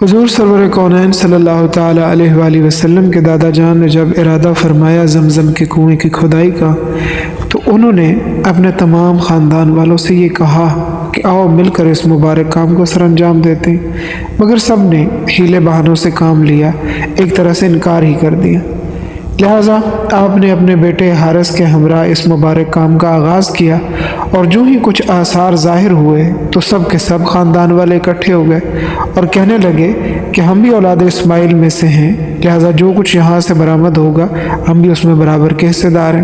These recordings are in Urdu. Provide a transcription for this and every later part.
حضور سرور کونین صلی اللہ تعالیٰ علیہ وآلہ وسلم کے دادا جان نے جب ارادہ فرمایا زمزم کے کنویں کی کھدائی کا تو انہوں نے اپنے تمام خاندان والوں سے یہ کہا کہ آؤ مل کر اس مبارک کام کو سر انجام دیتے ہیں، مگر سب نے ہیلے بہانوں سے کام لیا، ایک طرح سے انکار ہی کر دیا۔ لہٰذا آپ نے اپنے بیٹے حارث کے ہمراہ اس مبارک کام کا آغاز کیا، اور جو ہی کچھ آثار ظاہر ہوئے تو سب کے سب خاندان والے اکٹھے ہو گئے اور کہنے لگے کہ ہم بھی اولاد اسماعیل میں سے ہیں، لہٰذا جو کچھ یہاں سے برآمد ہوگا ہم بھی اس میں برابر کے حصے دار ہیں۔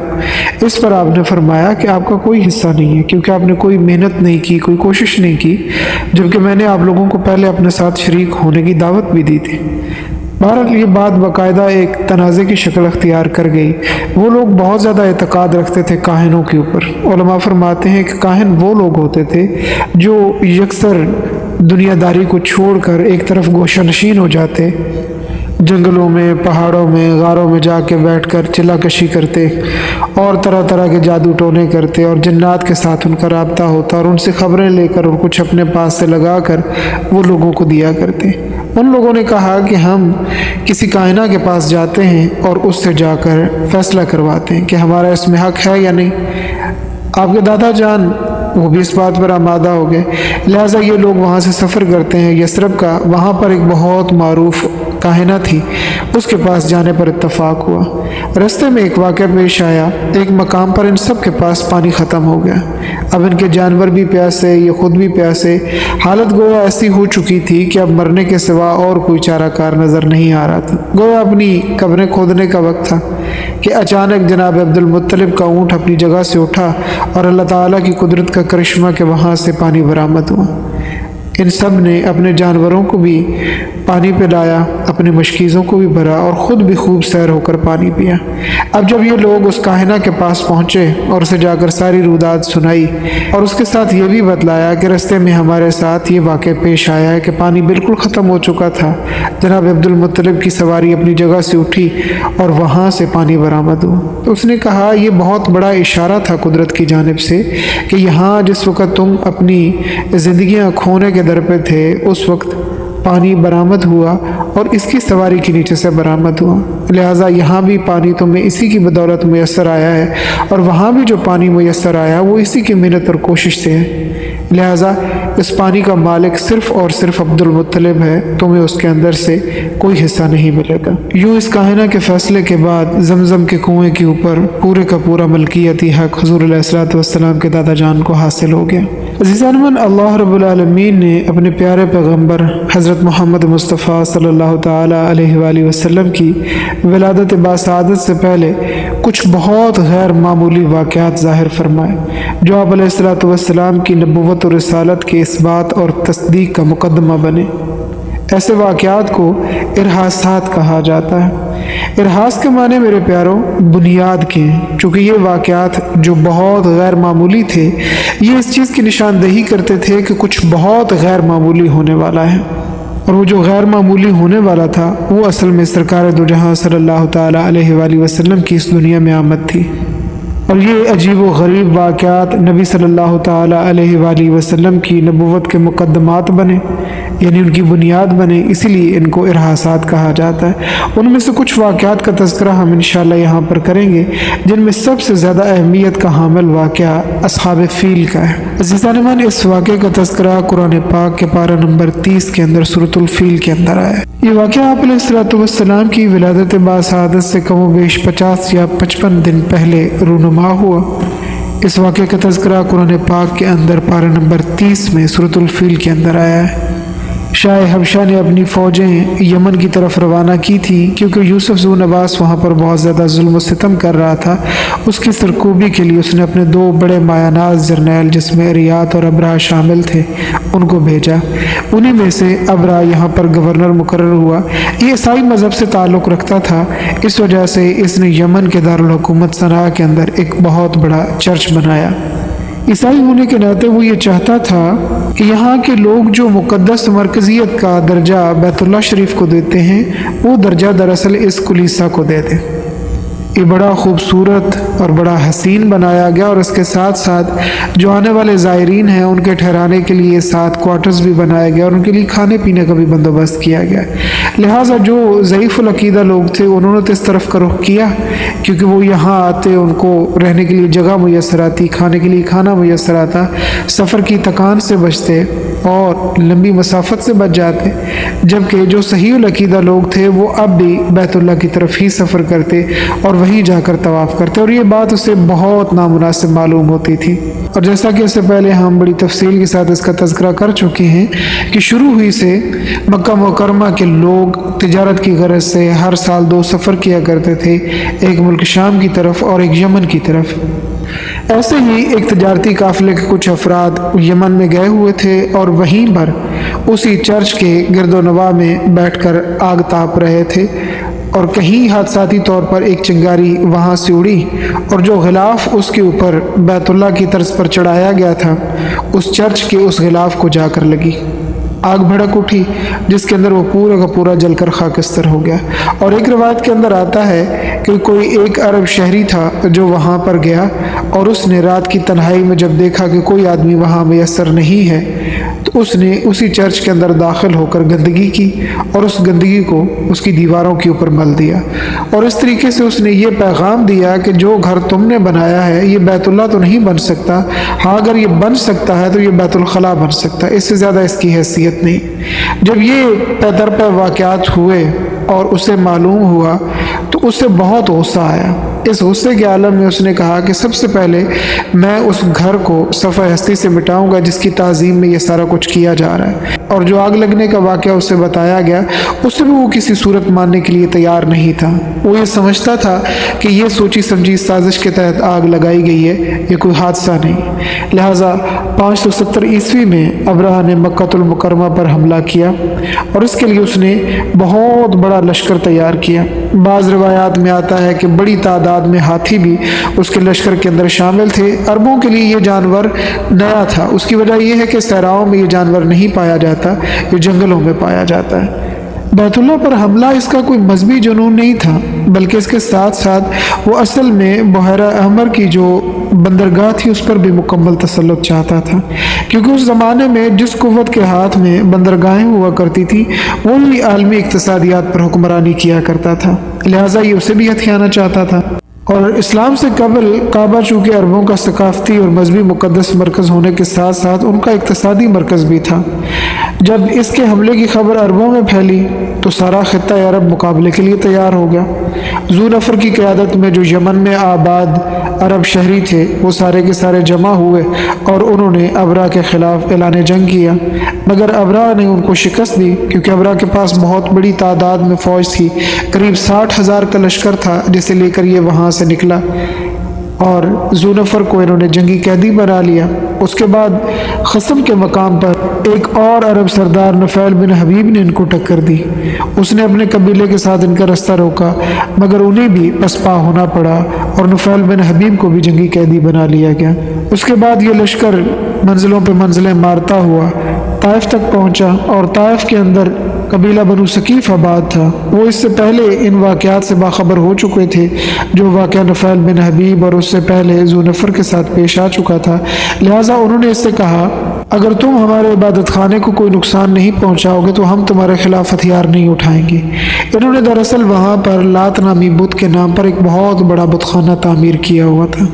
اس پر آپ نے فرمایا کہ آپ کا کوئی حصہ نہیں ہے، کیونکہ آپ نے کوئی محنت نہیں کی، کوئی کوشش نہیں کی، جبکہ میں نے آپ لوگوں کو پہلے اپنے ساتھ شریک ہونے کی دعوت بھی دی تھی۔ بہرحال یہ بات باقاعدہ ایک تنازع کی شکل اختیار کر گئی۔ وہ لوگ بہت زیادہ اعتقاد رکھتے تھے کاہنوں کے اوپر۔ علماء فرماتے ہیں کہ کاہن وہ لوگ ہوتے تھے جو یکسر دنیا داری کو چھوڑ کر ایک طرف گوشہ نشین ہو جاتے، جنگلوں میں، پہاڑوں میں، غاروں میں جا کے بیٹھ کر چلا کشی کرتے اور طرح طرح کے جادو ٹونے کرتے، اور جنات کے ساتھ ان کا رابطہ ہوتا اور ان سے خبریں لے کر اور کچھ اپنے پاس سے لگا کر وہ لوگوں کو دیا کرتے۔ ان لوگوں نے کہا کہ ہم کسی کائنہ کے پاس جاتے ہیں اور اس سے جا کر فیصلہ کرواتے ہیں کہ ہمارا اس میں حق ہے یا نہیں۔ آپ کے دادا جان وہ بھی اس بات پر آمادہ ہو گئے، لہٰذا یہ لوگ وہاں سے سفر کرتے ہیں یثرب کا۔ وہاں پر ایک بہت معروف کاہنہ تھی، اس کے پاس جانے پر اتفاق ہوا۔ رستے میں ایک واقعہ پیش آیا، ایک مقام پر ان سب کے پاس پانی ختم ہو گیا۔ اب ان کے جانور بھی پیاسے، یہ خود بھی پیاسے، حالت گویا ایسی ہو چکی تھی کہ اب مرنے کے سوا اور کوئی چارہ کار نظر نہیں آ رہا تھا۔ گویا اپنی قبریں کھودنے کا وقت تھا کہ اچانک جناب عبد المطلب کا اونٹ اپنی جگہ سے اٹھا اور اللہ تعالیٰ کی قدرت کا کرشمہ کہ وہاں سے پانی برآمد ہوا۔ ان سب نے اپنے جانوروں کو بھی پانی پلایا، اپنے مشکیزوں کو بھی بھرا اور خود بھی خوب سیر ہو کر پانی پیا۔ اب جب یہ لوگ اس کاہنہ کے پاس پہنچے اور اسے جا کر ساری روداد سنائی اور اس کے ساتھ یہ بھی بتلایا کہ رستے میں ہمارے ساتھ یہ واقعہ پیش آیا ہے کہ پانی بالکل ختم ہو چکا تھا، جناب عبد المطلب کی سواری اپنی جگہ سے اٹھی اور وہاں سے پانی برآمد ہوا، تو اس نے کہا یہ بہت بڑا اشارہ تھا قدرت کی جانب سے کہ یہاں جس وقت تم اپنی زندگیاں کھونے کے در پہ تھے اس وقت پانی برآمد ہوا اور اس کی سواری کے نیچے سے برآمد ہوا، لہٰذا یہاں بھی پانی تمہیں اسی کی بدولت میسر آیا ہے، اور وہاں بھی جو پانی میسر آیا وہ اسی کی محنت اور کوشش سے ہے، لہٰذا اس پانی کا مالک صرف اور صرف عبد المطلب ہے، تمہیں اس کے اندر سے کوئی حصہ نہیں ملے گا۔ یوں اس کاہنہ کے فیصلے کے بعد زمزم کے کنویں کے اوپر پورے کا پورا ملکیتی حق حضور علیہ الصلوۃ والسلام کے دادا جان کو حاصل ہو گیا۔ عزیزان من، اللہ رب العالمین نے اپنے پیارے پیغمبر حضرت محمد مصطفیٰ صلی اللہ تعالیٰ علیہ وآلہ وسلم کی ولادت باسعادت سے پہلے کچھ بہت غیر معمولی واقعات ظاہر فرمائے جو آپ علیہ الصلوۃ والسلام کی نبوت اور رسالت کے اثبات اور تصدیق کا مقدمہ بنے۔ ایسے واقعات کو ارحاسات کہا جاتا ہے۔ ارحاس کے معنی میرے پیاروں بنیاد کے ہیں، چونکہ یہ واقعات جو بہت غیر معمولی تھے یہ اس چیز کی نشاندہی کرتے تھے کہ کچھ بہت غیر معمولی ہونے والا ہے، اور وہ جو غیر معمولی ہونے والا تھا وہ اصل میں سرکار دو جہاں صلی اللہ تعالیٰ علیہ وآلہ وسلم کی اس دنیا میں آمد تھی۔ اور یہ عجیب و غریب واقعات نبی صلی اللہ تعالیٰ علیہ وآلہ وسلم کی نبوت کے مقدمات بنے، یعنی ان کی بنیاد بنے، اسی لیے ان کو ارحاسات کہا جاتا ہے۔ ان میں سے کچھ واقعات کا تذکرہ ہم انشاءاللہ یہاں پر کریں گے، جن میں سب سے زیادہ اہمیت کا حامل واقعہ اصحاب فیل کا ہے۔ عزیزان من، اس واقعے کا تذکرہ قرآن پاک کے پارہ نمبر 30 کے اندر سورۃ الفیل کے اندر آیا ہے۔ یہ واقعہ آپ علیہ الصلوۃ والسلام کی ولادت باسعادت سے کم و بیش 50 یا 55 دن پہلے رونما ہوا۔ اس واقعے کا تذکرہ قرآن پاک کے اندر پارہ نمبر 30 میں سورۃ الفیل کے اندر آیا ہے۔ شاہ حبشہ نے اپنی فوجیں یمن کی طرف روانہ کی تھی کیونکہ یوسف ذو نواس وہاں پر بہت زیادہ ظلم و ستم کر رہا تھا۔ اس کی سرکوبی کے لیے اس نے اپنے 2 بڑے مایہ ناز جرنیل جس میں ریات اور ابرہ شامل تھے ان کو بھیجا۔ انہی میں سے ابرہ یہاں پر گورنر مقرر ہوا۔ یہ عیسائی مذہب سے تعلق رکھتا تھا، اس وجہ سے اس نے یمن کے دارالحکومت صنعاء کے اندر ایک بہت بڑا چرچ بنایا۔ عیسائی ہونے کے ناطے وہ یہ چاہتا تھا کہ یہاں کے لوگ جو مقدس مرکزیت کا درجہ بیت اللہ شریف کو دیتے ہیں وہ درجہ دراصل اس کلیسا کو دے دیں۔ یہ بڑا خوبصورت اور بڑا حسین بنایا گیا، اور اس کے ساتھ ساتھ جو آنے والے زائرین ہیں ان کے ٹھہرانے کے لیے 7 کوارٹرز بھی بنائے گئے اور ان کے لیے کھانے پینے کا بھی بندوبست کیا گیا۔ لہٰذا جو ضعیف العقیدہ لوگ تھے انہوں نے تو اس طرف کا رخ کیا، کیونکہ وہ یہاں آتے، ان کو رہنے کے لیے جگہ میسر آتی، کھانے کے لیے کھانا میسر آتا، سفر کی تکان سے بچتے اور لمبی مسافت سے بچ جاتے، جبکہ جو صحیح العقیدہ لوگ تھے وہ اب بھی بیت اللہ کی طرف ہی سفر کرتے اور وہیں جا کر طواف کرتے، اور یہ بات اسے بہت نامناسب معلوم ہوتی تھی۔ اور جیسا کہ اس سے پہلے ہم بڑی تفصیل کے ساتھ اس کا تذکرہ کر چکے ہیں کہ شروع ہوئی سے مکہ مکرمہ کے لوگ تجارت کی غرض سے ہر سال 2 سفر کیا کرتے تھے، ایک ملک شام کی طرف اور ایک یمن کی طرف۔ ایسے ہی ایک تجارتی قافلے کے کچھ افراد یمن میں گئے ہوئے تھے اور وہیں پر اسی چرچ کے گرد و نواح میں بیٹھ کر آگ تاپ رہے تھے، اور کہیں حادثاتی طور پر ایک چنگاری وہاں سے اڑی اور جو غلاف اس کے اوپر بیت اللہ کی طرز پر چڑھایا گیا تھا اس چرچ کے اس غلاف کو جا کر لگی۔ آگ بھڑک اٹھی جس کے اندر وہ پورا کا پورا جل کر خاکستر ہو گیا، اور ایک روایت کے اندر آتا ہے کہ کوئی ایک عرب شہری تھا جو وہاں پر گیا اور اس نے رات کی تنہائی میں جب دیکھا کہ کوئی آدمی وہاں میسر نہیں ہے تو اس نے اسی چرچ کے اندر داخل ہو کر گندگی کی اور اس گندگی کو اس کی دیواروں کے اوپر مل دیا، اور اس طریقے سے اس نے یہ پیغام دیا کہ جو گھر تم نے بنایا ہے یہ بیت اللہ تو نہیں بن سکتا، ہاں اگر یہ بن سکتا ہے تو یہ بیت الخلاء بن سکتا ہے، اس سے زیادہ اس کی حیثیت نہیں۔ جب یہ پے در پے واقعات ہوئے اور اسے معلوم ہوا تو اسے بہت غصہ آیا۔ اس غصے کے عالم میں اس نے کہا کہ سب سے پہلے میں اس گھر کو صفحہ ہستی سے مٹاؤں گا جس کی تعظیم میں یہ سارا کچھ کیا جا رہا ہے۔ اور جو آگ لگنے کا واقعہ اسے بتایا گیا اسے بھی وہ کسی صورت ماننے کے لیے تیار نہیں تھا، وہ یہ سمجھتا تھا کہ یہ سوچی سمجھی سازش کے تحت آگ لگائی گئی ہے، یہ کوئی حادثہ نہیں۔ لہٰذا 570 عیسوی میں ابرہہ نے مکہ المکرمہ پر حملہ کیا اور اس کے لیے اس نے بہت بڑا لشکر تیار کیا۔ بعض روایات میں آتا ہے کہ بڑی تعداد میں ہاتھی بھی اس کے لشکر کے اندر شامل تھے۔ عربوں کے لیے یہ جانور نیا تھا، اس کی وجہ یہ ہے کہ صحراؤں میں یہ جانور نہیں پایا جاتا، یہ جنگلوں میں پایا جاتا ہے۔ بیت اللہ پر حملہ اس کا کوئی مذہبی جنون نہیں تھا، بلکہ اس کے ساتھ ساتھ وہ اصل میں بحیرہ احمر کی جو بندرگاہ تھی اس پر بھی مکمل تسلط چاہتا تھا، کیونکہ اس زمانے میں جس قوت کے ہاتھ میں بندرگاہیں ہوا کرتی تھی وہی عالمی اقتصادیات پر حکمرانی کیا کرتا تھا، لہٰذا یہ اسے بھی ہتھیانا چاہتا تھا۔ اور اسلام سے قبل کعبہ چونکہ عربوں کا ثقافتی اور مذہبی مقدس مرکز ہونے کے ساتھ ساتھ ان کا اقتصادی مرکز بھی تھا۔ جب اس کے حملے کی خبر عربوں میں پھیلی تو سارا خطہ عرب مقابلے کے لیے تیار ہو گیا۔ ذو نفر کی قیادت میں جو یمن میں آباد عرب شہری تھے وہ سارے کے سارے جمع ہوئے اور انہوں نے ابرہہ کے خلاف اعلان جنگ کیا، مگر ابرہہ نے ان کو شکست دی کیونکہ ابرہہ کے پاس بہت بڑی تعداد میں فوج تھی، قریب 60,000 کا لشکر تھا جسے لے کر یہ وہاں سے نکلا، اور ذو نفر کو انہوں نے جنگی قیدی بنا لیا۔ اس کے بعد خصم کے مقام پر ایک اور عرب سردار نفیل بن حبیب نے ان کو ٹکر دی، اس نے اپنے قبیلے کے ساتھ ان کا رستہ روکا مگر انہیں بھی پسپا ہونا پڑا اور نفیل بن حبیب کو بھی جنگی قیدی بنا لیا گیا۔ اس کے بعد یہ لشکر منزلوں پہ منزلیں مارتا ہوا طائف تک پہنچا، اور طائف کے اندر قبیلہ بنو ثقیف آباد تھا، وہ اس سے پہلے ان واقعات سے باخبر ہو چکے تھے جو واقعہ نفیل بن حبیب اور اس سے پہلے ذو نفر کے ساتھ پیش آ چکا تھا، لہٰذا انہوں نے اس سے کہا اگر تم ہمارے عبادت خانے کو کوئی نقصان نہیں پہنچاؤ گے تو ہم تمہارے خلاف ہتھیار نہیں اٹھائیں گے۔ انہوں نے دراصل وہاں پر لات نامی بت کے نام پر ایک بہت بڑا بت خانہ تعمیر کیا ہوا تھا۔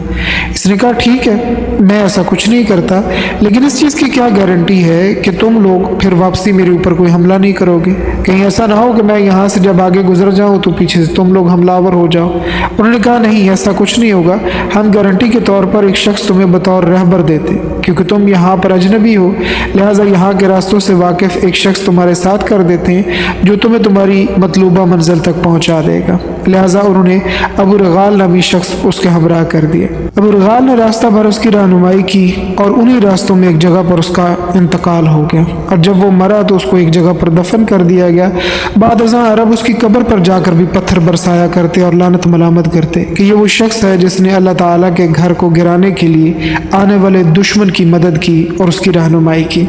اس نے کہا ٹھیک ہے میں ایسا کچھ نہیں کرتا، لیکن اس چیز کی کیا گارنٹی ہے کہ تم لوگ پھر واپسی میرے اوپر کوئی حملہ نہیں کرو گے، کہیں ایسا نہ ہو کہ میں یہاں سے جب آگے گزر جاؤں تو پیچھے سے تم لوگ حملہ آور ہو جاؤ۔ انہوں نے کہا نہیں ایسا کچھ نہیں ہوگا، ہم گارنٹی کے طور پر ایک شخص تمہیں بطور رہبر دیتے کیونکہ تم یہاں پر اجنبی ہو، لہٰذا یہاں کے راستوں سے واقف ایک شخص تمہارے ساتھ کر دیتے ہیں جو تمہیں تمہاری مطلوبہ منزل تک پہنچا دے گا۔ لہٰذا انہوں نے ابو رغال نامی شخص اس کے ہمراہ کر دیا۔ ابو رغال نے راستہ بھر اس کی رہنمائی کی اور انہی راستوں میں ایک جگہ پر اس کا انتقال ہو گیا، اور جب وہ مرا تو اس کو ایک جگہ پر دفن کر دیا گیا۔ بعد ازاں عرب اس کی قبر پر جا کر بھی پتھر برسایا کرتے اور لعنت ملامت کرتے کہ یہ وہ شخص ہے جس نے اللہ تعالیٰ کے گھر کو گرانے کے لیے آنے والے دشمن کی مدد کی اور اس کی رہنمائی کی۔